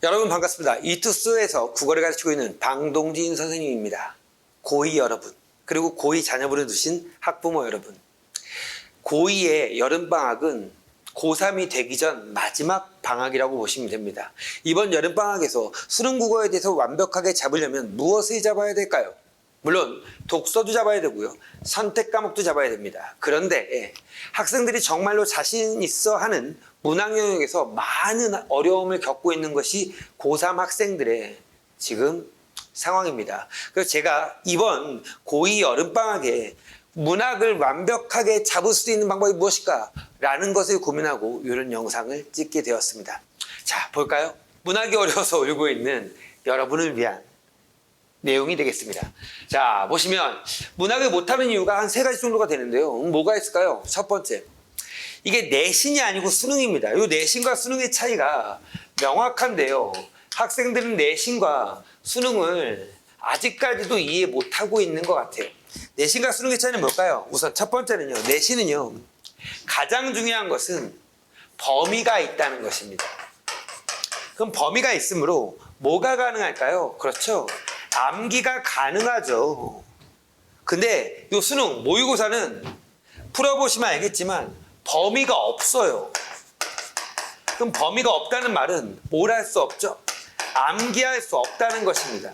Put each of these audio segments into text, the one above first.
여러분 반갑습니다. 이투스에서 국어를 가르치고 있는 방동진 선생님입니다. 고2 여러분, 그리고 고2 자녀분을 두신 학부모 여러분. 고2의 여름방학은 고3이 되기 전 마지막 방학이라고 보시면 됩니다. 이번 여름방학에서 수능 국어에 대해서 완벽하게 잡으려면 무엇을 잡아야 될까요? 물론 독서도 잡아야 되고요. 선택 과목도 잡아야 됩니다. 그런데 학생들이 정말로 자신 있어 하는 문학 영역에서 많은 어려움을 겪고 있는 것이 고3 학생들의 지금 상황입니다. 그래서 제가 이번 고2 여름방학에 문학을 완벽하게 잡을 수 있는 방법이 무엇일까? 라는 것을 고민하고 이런 영상을 찍게 되었습니다. 자, 볼까요? 문학이 어려워서 울고 있는 여러분을 위한 내용이 되겠습니다. 자, 보시면 문학을 못하는 이유가 한 3가지 정도가 되는데요. 뭐가 있을까요? 첫 번째, 이게 내신이 아니고 수능입니다. 이 내신과 수능의 차이가 명확한데요. 학생들은 내신과 수능을 아직까지도 이해 못하고 있는 것 같아요. 내신과 수능의 차이는 뭘까요? 우선 첫 번째는요. 내신은요. 가장 중요한 것은 범위가 있다는 것입니다. 그럼 범위가 있으므로 뭐가 가능할까요? 그렇죠. 암기가 가능하죠. 근데 이 수능, 모의고사는 풀어보시면 알겠지만 범위가 없어요. 그럼 범위가 없다는 말은 뭘 할 수 없죠? 암기할 수 없다는 것입니다.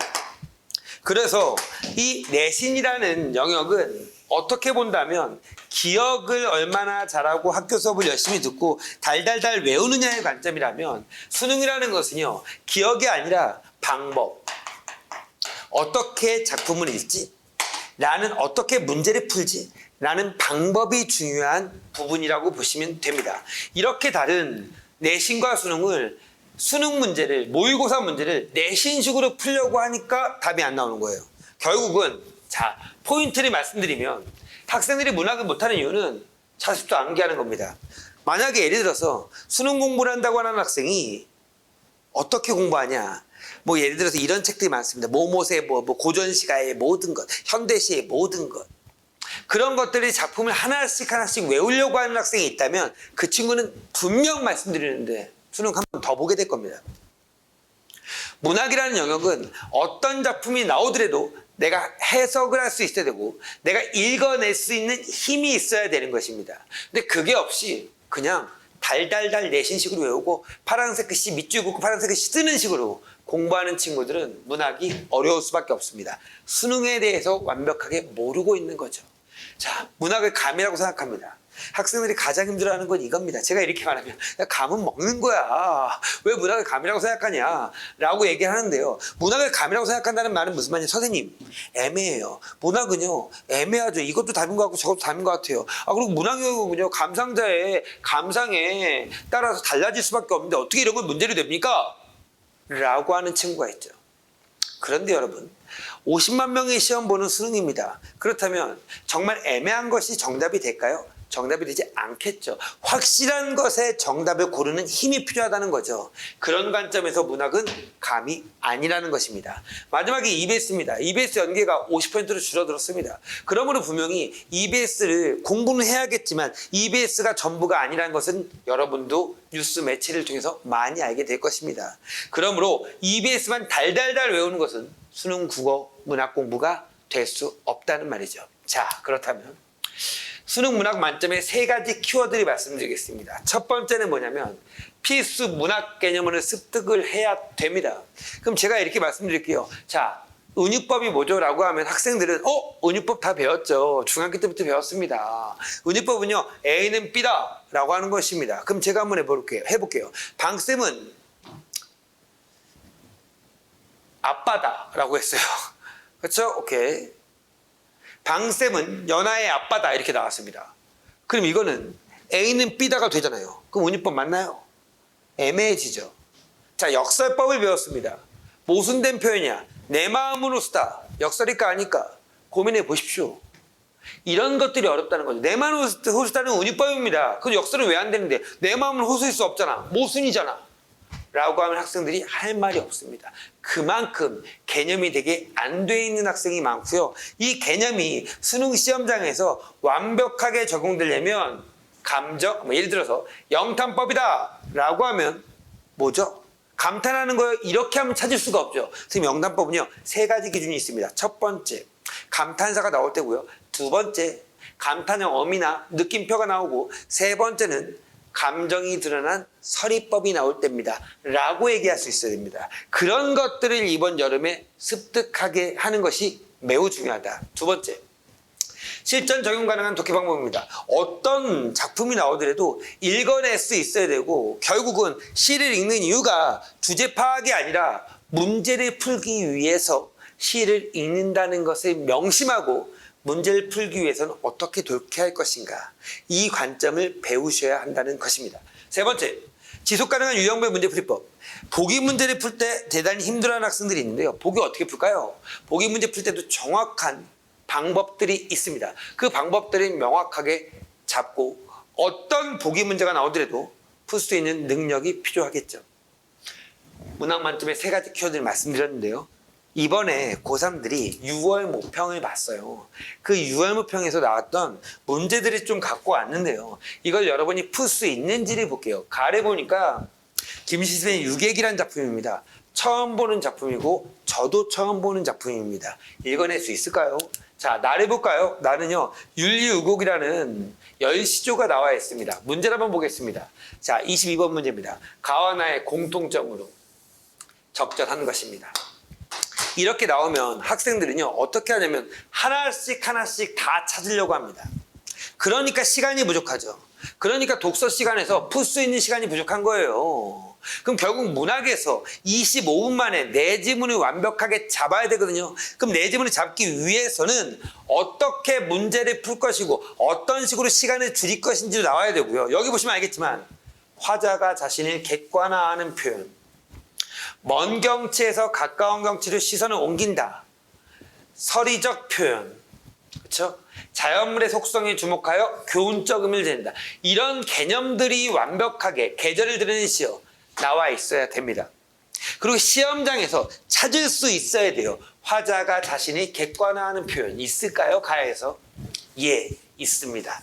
그래서 이 내신이라는 영역은 어떻게 본다면 기억을 얼마나 잘하고 학교 수업을 열심히 듣고 달달달 외우느냐의 관점이라면 수능이라는 것은요. 기억이 아니라 방법. 어떻게 작품을 읽지? 나는 어떻게 문제를 풀지? 라는 방법이 중요한 부분이라고 보시면 됩니다. 이렇게 다른 내신과 수능을 수능 문제를 모의고사 문제를 내신식으로 풀려고 하니까 답이 안 나오는 거예요. 결국은 자 포인트를 말씀드리면 학생들이 문학을 못하는 이유는 자습도 암기하는 겁니다. 만약에 예를 들어서 수능 공부를 한다고 하는 학생이 어떻게 공부하냐? 뭐 예를 들어서 이런 책들이 많습니다. 모못의 뭐 고전시가의 모든 것, 현대시의 모든 것. 그런 것들이 작품을 하나씩 외우려고 하는 학생이 있다면 그 친구는 분명 말씀드리는데 수능 한 번 더 보게 될 겁니다. 문학이라는 영역은 어떤 작품이 나오더라도 내가 해석을 할 수 있어야 되고 내가 읽어낼 수 있는 힘이 있어야 되는 것입니다. 근데 그게 없이 그냥 달달달 내신식으로 외우고 파란색 글씨 밑줄 긋고 파란색 글씨 쓰는 식으로 공부하는 친구들은 문학이 어려울 수밖에 없습니다. 수능에 대해서 완벽하게 모르고 있는 거죠. 자, 문학을 감이라고 생각합니다. 학생들이 가장 힘들어하는 건 이겁니다. 제가 이렇게 말하면 야, 감은 먹는 거야. 왜 문학을 감이라고 생각하냐? 라고 얘기를 하는데요. 문학을 감이라고 생각한다는 말은 무슨 말이냐? 선생님, 애매해요. 문학은요, 애매하죠. 이것도 답인 것 같고 저것도 답인 것 같아요. 그리고 문학은요, 감상자의 감상에 따라서 달라질 수밖에 없는데 어떻게 이런 걸 문제로 됩니까? 라고 하는 친구가 있죠. 그런데 여러분, 50만 명의 시험 보는 수능입니다. 그렇다면 정말 애매한 것이 정답이 될까요? 정답이 되지 않겠죠. 확실한 것에 정답을 고르는 힘이 필요하다는 거죠. 그런 관점에서 문학은 감이 아니라는 것입니다. 마지막에 EBS입니다. EBS 연계가 50%로 줄어들었습니다. 그러므로 분명히 EBS를 공부는 해야겠지만 EBS가 전부가 아니라는 것은 여러분도 뉴스 매체를 통해서 많이 알게 될 것입니다. 그러므로 EBS만 달달달 외우는 것은 수능 국어 문학 공부가 될 수 없다는 말이죠. 자, 그렇다면 수능 문학 만점의 3가지 키워드를 말씀드리겠습니다. 첫 번째는 뭐냐면 필수 문학 개념을 습득을 해야 됩니다. 그럼 제가 이렇게 말씀드릴게요. 자, 은유법이 뭐죠? 라고 하면 학생들은 은유법 다 배웠죠. 중학교 때부터 배웠습니다. 은유법은요, A는 B다 라고 하는 것입니다. 그럼 제가 한번 해볼게요. 방쌤은 아빠다 라고 했어요. 그렇죠? 오케이. 방쌤은 연하의 아빠다 이렇게 나왔습니다. 그럼 이거는 A는 B다가 되잖아요. 그럼 은유법 맞나요? 애매해지죠. 자, 역설법을 배웠습니다. 모순된 표현이야. 내 마음으로 쓰다. 역설일까 아닐까? 고민해 보십시오. 이런 것들이 어렵다는 거죠. 내 마음으로 쓰다는 은유법입니다. 그 역설은 왜 안 되는데 내 마음으로 호소할 수 없잖아. 모순이잖아. 라고 하면 학생들이 할 말이 없습니다. 그만큼 개념이 되게 안 돼 있는 학생이 많고요. 이 개념이 수능 시험장에서 완벽하게 적용되려면 예를 들어서 영탄법이다 라고 하면 뭐죠? 감탄하는 거 이렇게 하면 찾을 수가 없죠. 선생님 영단법은요 3가지 기준이 있습니다. 첫 번째, 감탄사가 나올 때고요. 두 번째, 감탄의 어미나 느낌표가 나오고, 세 번째는 감정이 드러난 서리법이 나올 때입니다. 라고 얘기할 수 있어야 됩니다. 그런 것들을 이번 여름에 습득하게 하는 것이 매우 중요하다. 두 번째, 실전 적용 가능한 독해 방법입니다. 어떤 작품이 나오더라도 읽어낼 수 있어야 되고, 결국은 시를 읽는 이유가 주제 파악이 아니라 문제를 풀기 위해서 시를 읽는다는 것을 명심하고, 문제를 풀기 위해서는 어떻게 독해할 것인가, 이 관점을 배우셔야 한다는 것입니다. 세 번째, 지속 가능한 유형별 문제풀이법. 보기 문제를 풀 때 대단히 힘들어하는 학생들이 있는데요. 보기 어떻게 풀까요? 보기 문제 풀 때도 정확한 방법들이 있습니다. 그 방법들을 명확하게 잡고 어떤 보기 문제가 나오더라도 풀 수 있는 능력이 필요하겠죠. 문학 만점의 3가지 키워드를 말씀드렸는데요. 이번에 고3들이 6월 모평을 봤어요. 그 6월 모평에서 나왔던 문제들을 좀 갖고 왔는데요. 이걸 여러분이 풀 수 있는지를 볼게요. 가래 보니까 김시슬의 유객이라는 작품입니다. 처음 보는 작품이고 저도 처음 보는 작품입니다. 읽어낼 수 있을까요? 자, 나를 볼까요? 나는요, 윤리의곡이라는 10시조가 나와 있습니다. 문제를 한번 보겠습니다. 자, 22번 문제입니다. 가와 나의 공통점으로 적절한 것입니다. 이렇게 나오면 학생들은요, 어떻게 하냐면 하나씩 다 찾으려고 합니다. 그러니까 시간이 부족하죠. 그러니까 독서 시간에서 풀 수 있는 시간이 부족한 거예요. 그럼 결국 문학에서 25분 만에 네 지문을 완벽하게 잡아야 되거든요. 그럼 네 지문을 잡기 위해서는 어떻게 문제를 풀 것이고 어떤 식으로 시간을 줄일 것인지도 나와야 되고요. 여기 보시면 알겠지만 화자가 자신을 객관화하는 표현, 먼 경치에서 가까운 경치로 시선을 옮긴다, 서리적 표현, 그렇죠? 자연물의 속성에 주목하여 교훈적 의미를 댄다. 이런 개념들이 완벽하게 계절을 드러내는 시어 나와 있어야 됩니다. 그리고 시험장에서 찾을 수 있어야 돼요. 화자가 자신이 객관화하는 표현 있을까요? 가에서? 예, 있습니다.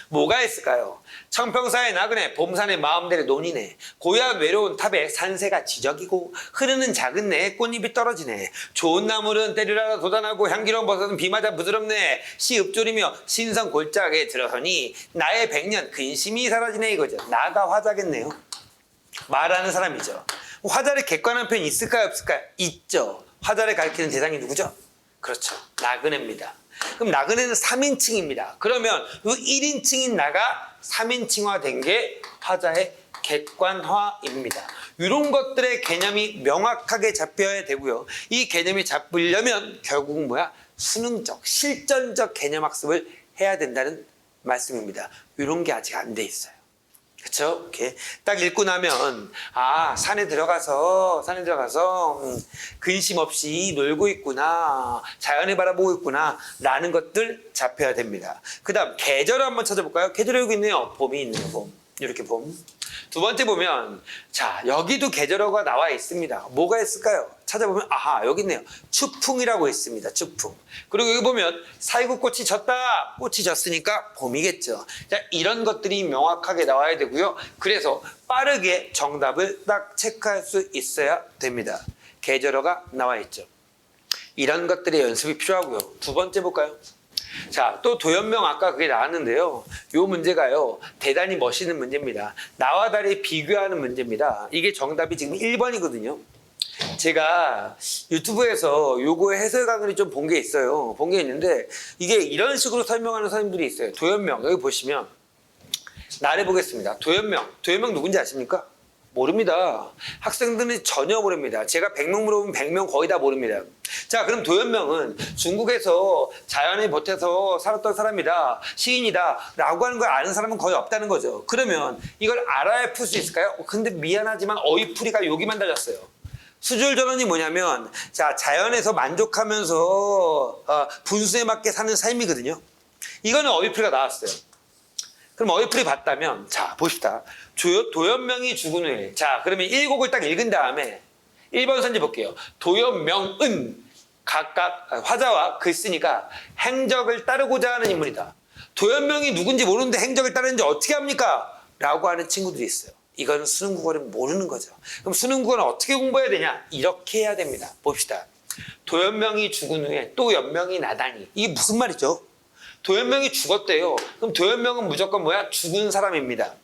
뭐가 있을까요? 청평사의 나그네, 봄산의 마음대로 논이네. 고요한 외로운 탑에 산새가 지저귀고 흐르는 작은 내에 꽃잎이 떨어지네. 좋은 나물은 때리라도 돋아나고 향기로운 버섯은 비 맞아 부드럽네. 시 읊조리며 신선 골짜기에 들어서니 나의 100년 근심이 사라지네, 이거죠. 나가 화자겠네요. 말하는 사람이죠. 화자를 객관한 표현이 있을까요, 없을까요? 있죠. 화자를 가리키는 대상이 누구죠? 그렇죠, 나그네입니다. 그럼 나그네는 3인칭입니다. 그러면 이 1인칭인 나가 3인칭화 된 게 화자의 객관화입니다. 이런 것들의 개념이 명확하게 잡혀야 되고요. 이 개념이 잡으려면 결국은 뭐야? 수능적, 실전적 개념 학습을 해야 된다는 말씀입니다. 이런 게 아직 안 돼 있어요. 그렇죠? 이렇게 딱 읽고 나면 산에 들어가서 근심 없이 놀고 있구나, 자연을 바라보고 있구나 라는 것들 잡혀야 됩니다. 그 다음 계절을 한번 찾아볼까요? 계절이 여기 있네요. 봄이 있네요. 봄. 이렇게 봄. 두 번째 보면 자, 여기도 계절어가 나와 있습니다. 뭐가 있을까요? 찾아보면 여기 있네요. 추풍이라고 있습니다. 추풍. 그리고 여기 보면 사이구꽃이 졌다. 꽃이 졌으니까 봄이겠죠. 자, 이런 것들이 명확하게 나와야 되고요. 그래서 빠르게 정답을 딱 체크할 수 있어야 됩니다. 계절어가 나와 있죠. 이런 것들의 연습이 필요하고요. 두 번째 볼까요? 자, 또 도연명 아까 그게 나왔는데요. 이 문제가요, 대단히 멋있는 문제입니다. 나와 달리 비교하는 문제입니다. 이게 정답이 지금 1번이거든요. 제가 유튜브에서 요거의 해설 강의를 좀 본 게 있어요. 본 게 있는데 이게 이런 식으로 설명하는 사람들이 있어요. 도연명, 여기 보시면 나를 보겠습니다. 도연명 누군지 아십니까? 모릅니다. 학생들은 전혀 모릅니다. 제가 100명 물어보면 100명 거의 다 모릅니다. 자, 그럼 도연명은 중국에서 자연에 보태서 살았던 사람이다, 시인이다 라고 하는 걸 아는 사람은 거의 없다는 거죠. 그러면 이걸 알아야 풀 수 있을까요? 근데 미안하지만 어휘풀이가 여기만 달렸어요. 수졸전원이 뭐냐면 자연에서 만족하면서 분수에 맞게 사는 삶이거든요. 이거는 어휘풀이가 나왔어요. 그럼 어휘풀이 봤다면 자, 봅시다. 도연명이 죽은 후에 자, 그러면 1곡을 딱 읽은 다음에 1번 선지 볼게요. 도연명은 각각 화자와 글쓰니까 행적을 따르고자 하는 인물이다. 도연명이 누군지 모르는데 행적을 따르는지 어떻게 합니까? 라고 하는 친구들이 있어요. 이거는 수능 국어를 모르는 거죠. 그럼 수능 국어는 어떻게 공부해야 되냐? 이렇게 해야 됩니다. 봅시다. 도연명이 죽은 후에 또 연명이 나다니. 이게 무슨 말이죠? 도연명이 죽었대요. 그럼 도연명은 무조건 뭐야? 죽은 사람입니다.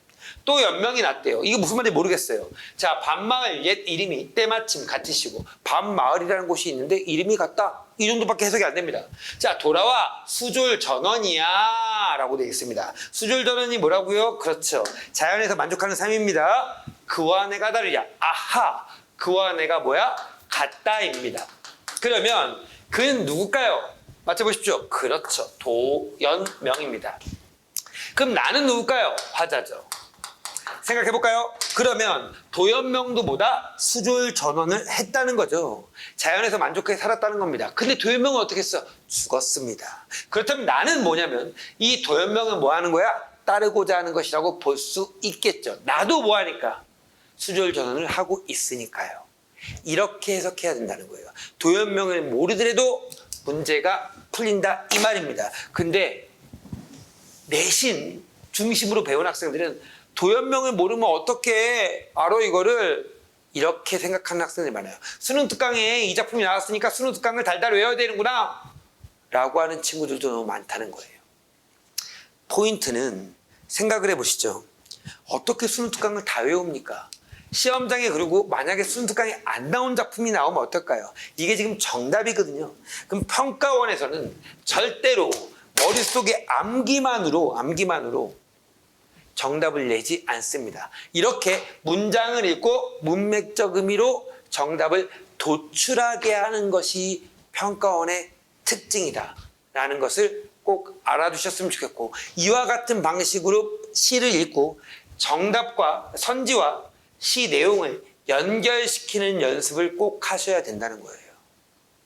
또 연명이 났대요. 이게 무슨 말인지 모르겠어요. 자, 밤마을 옛 이름이 때마침 같으시고 밤마을이라는 곳이 있는데 이름이 같다. 이 정도밖에 해석이 안 됩니다. 자, 돌아와 수졸 전원이야 라고 되어 있습니다. 수졸 전원이 뭐라고요? 그렇죠. 자연에서 만족하는 삶입니다. 그와 내가 다르냐? 아하! 그와 내가 뭐야? 같다입니다. 그러면 그는 누굴까요? 맞춰보십시오. 그렇죠. 도연명입니다. 그럼 나는 누굴까요? 화자죠. 생각해볼까요? 그러면 도연명도 뭐다? 수졸 전원을 했다는 거죠. 자연에서 만족하게 살았다는 겁니다. 근데 도연명은 어떻게 했어? 죽었습니다. 그렇다면 나는 뭐냐면 이 도연명은 뭐 하는 거야? 따르고자 하는 것이라고 볼 수 있겠죠. 나도 뭐 하니까? 수졸 전원을 하고 있으니까요. 이렇게 해석해야 된다는 거예요. 도연명을 모르더라도 문제가 풀린다 이 말입니다. 근데 내신 중심으로 배운 학생들은 도연명을 모르면 어떻게 알아 이거를 이렇게 생각하는 학생들이 많아요. 수능 특강에 이 작품이 나왔으니까 수능 특강을 달달 외워야 되는구나 라고 하는 친구들도 너무 많다는 거예요. 포인트는 생각을 해보시죠. 어떻게 수능 특강을 다 외웁니까? 시험장에 그리고 만약에 수능 특강에 안 나온 작품이 나오면 어떨까요? 이게 지금 정답이거든요. 그럼 평가원에서는 절대로 머릿속에 암기만으로 정답을 내지 않습니다. 이렇게 문장을 읽고 문맥적 의미로 정답을 도출하게 하는 것이 평가원의 특징이다 라는 것을 꼭 알아두셨으면 좋겠고, 이와 같은 방식으로 시를 읽고 정답과 선지와 시 내용을 연결시키는 연습을 꼭 하셔야 된다는 거예요.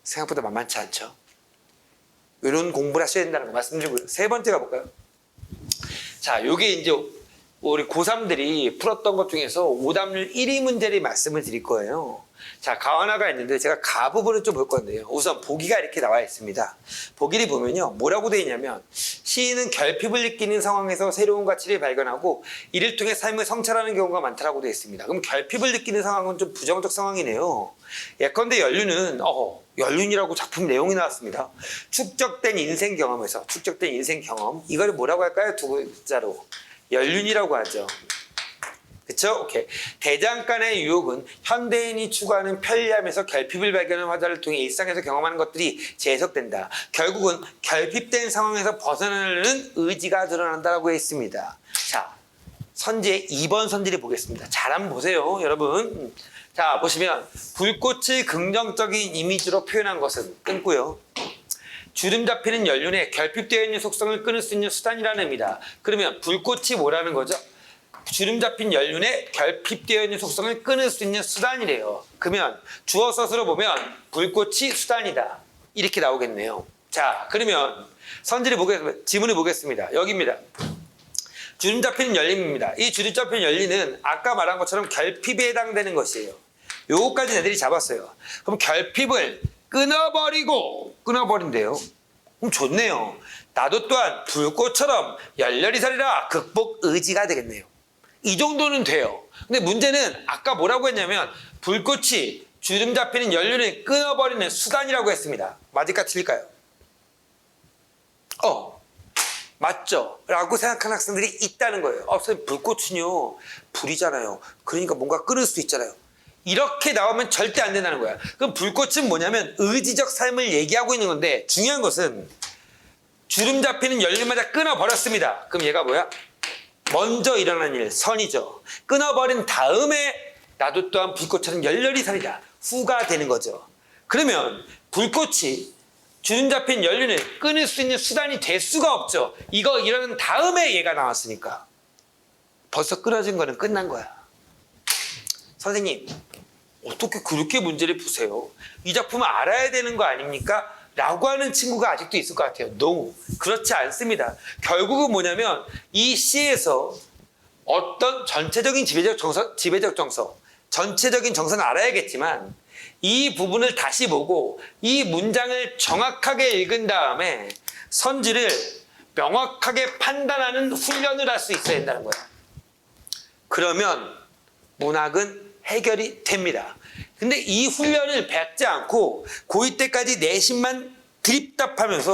생각보다 만만치 않죠? 이런 공부를 하셔야 된다는 거 말씀드리고요. 세 번째 가볼까요? 자, 요게 이제 우리 고3들이 풀었던 것 중에서 오답률 1위 문제를 말씀을 드릴 거예요. 자, 가하나가 있는데 제가 가 부분을 좀 볼 건데요. 우선 보기가 이렇게 나와 있습니다. 보기를 보면요. 뭐라고 되어 있냐면 시인은 결핍을 느끼는 상황에서 새로운 가치를 발견하고 이를 통해 삶을 성찰하는 경우가 많다고 되어 있습니다. 그럼 결핍을 느끼는 상황은 좀 부정적 상황이네요. 예컨대 연륜이라고 작품 내용이 나왔습니다. 축적된 인생 경험, 이걸 뭐라고 할까요? 두 글자로 연륜이라고 하죠. 그쵸? 오케이. 대장간의 유혹은 현대인이 추구하는 편리함에서 결핍을 발견하는 화자를 통해 일상에서 경험하는 것들이 재해석된다. 결국은 결핍된 상황에서 벗어나려는 의지가 드러난다고 했습니다. 자, 선지의 2번 선지를 보겠습니다. 잘 한번 보세요, 여러분. 자, 보시면 불꽃을 긍정적인 이미지로 표현한 것은 끊고요. 주름 잡히는 연륜에 결핍되어 있는 속성을 끊을 수 있는 수단이라는 의미다. 그러면 불꽃이 뭐라는 거죠? 주름 잡힌 연륜에 결핍되어 있는 속성을 끊을 수 있는 수단이래요. 그러면 주어 서술로 보면 불꽃이 수단이다. 이렇게 나오겠네요. 자, 그러면 선지를 보겠습니다. 지문을 보겠습니다. 여기입니다. 주름 잡히는 연륜입니다. 이 주름 잡힌 연륜은 아까 말한 것처럼 결핍에 해당되는 것이에요. 요거까지 애들이 잡았어요. 그럼 결핍을 끊어버린대요. 그럼 좋네요. 나도 또한 불꽃처럼 열렬히 살리라. 극복 의지가 되겠네요. 이 정도는 돼요. 근데 문제는 아까 뭐라고 했냐면 불꽃이 주름 잡히는 연륜을 끊어버리는 수단이라고 했습니다. 맞을까 틀릴까요? 맞죠? 라고 생각하는 학생들이 있다는 거예요. 선생님, 불꽃은요 불이잖아요. 그러니까 뭔가 끊을 수 있잖아요. 이렇게 나오면 절대 안 된다는 거야. 그럼 불꽃은 뭐냐면 의지적 삶을 얘기하고 있는 건데, 중요한 것은 주름 잡히는 연륜마다 끊어버렸습니다. 그럼 얘가 뭐야? 먼저 일어난 일, 선이죠. 끊어버린 다음에 나도 또한 불꽃처럼 열렬히 살리라. 후가 되는 거죠. 그러면 불꽃이 주름 잡힌 연륜을 끊을 수 있는 수단이 될 수가 없죠. 이거 일어난 다음에 얘가 나왔으니까. 벌써 끊어진 거는 끝난 거야. 선생님, 어떻게 그렇게 문제를 푸세요? 이 작품을 알아야 되는 거 아닙니까? 라고 하는 친구가 아직도 있을 것 같아요. No, 그렇지 않습니다. 결국은 뭐냐면 이 시에서 어떤 전체적인 지배적 정서, 전체적인 정서는 알아야겠지만 이 부분을 다시 보고 이 문장을 정확하게 읽은 다음에 선지를 명확하게 판단하는 훈련을 할 수 있어야 된다는 거예요. 그러면 문학은 해결이 됩니다. 근데 이 훈련을 뱉지 않고 고2 때까지 내신만 드립답하면서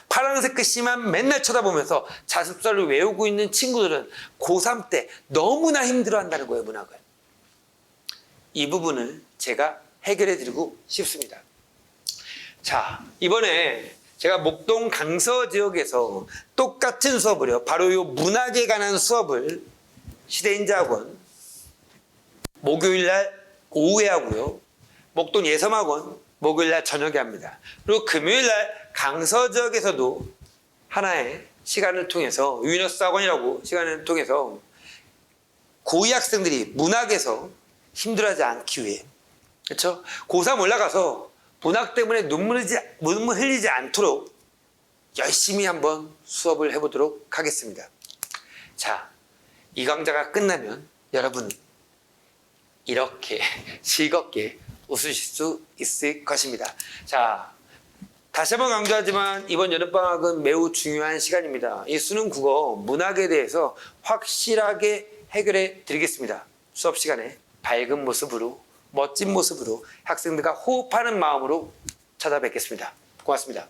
파란색 글씨만 맨날 쳐다보면서 자습서를 외우고 있는 친구들은 고3 때 너무나 힘들어한다는 거예요, 문학을. 이 부분을 제가 해결해 드리고 싶습니다. 자, 이번에 제가 목동 강서 지역에서 똑같은 수업을요, 바로 이 문학에 관한 수업을 시대인자학원 목요일날 오후에 하고요, 목동 예섬학원 목요일날 저녁에 합니다. 그리고 금요일날 강서 지역에서도 하나의 시간을 통해서 유니너스 학원이라고 시간을 통해서 고2 학생들이 문학에서 힘들어하지 않기 위해, 그렇죠? 고3 올라가서 문학 때문에 눈물 흘리지 않도록 열심히 한번 수업을 해보도록 하겠습니다. 자, 이 강좌가 끝나면 여러분 이렇게 즐겁게 웃으실 수 있을 것입니다. 자, 다시 한번 강조하지만 이번 여름방학은 매우 중요한 시간입니다. 이 수능 국어 문학에 대해서 확실하게 해결해 드리겠습니다. 수업 시간에 밝은 모습으로, 멋진 모습으로 학생들과 호흡하는 마음으로 찾아뵙겠습니다. 고맙습니다.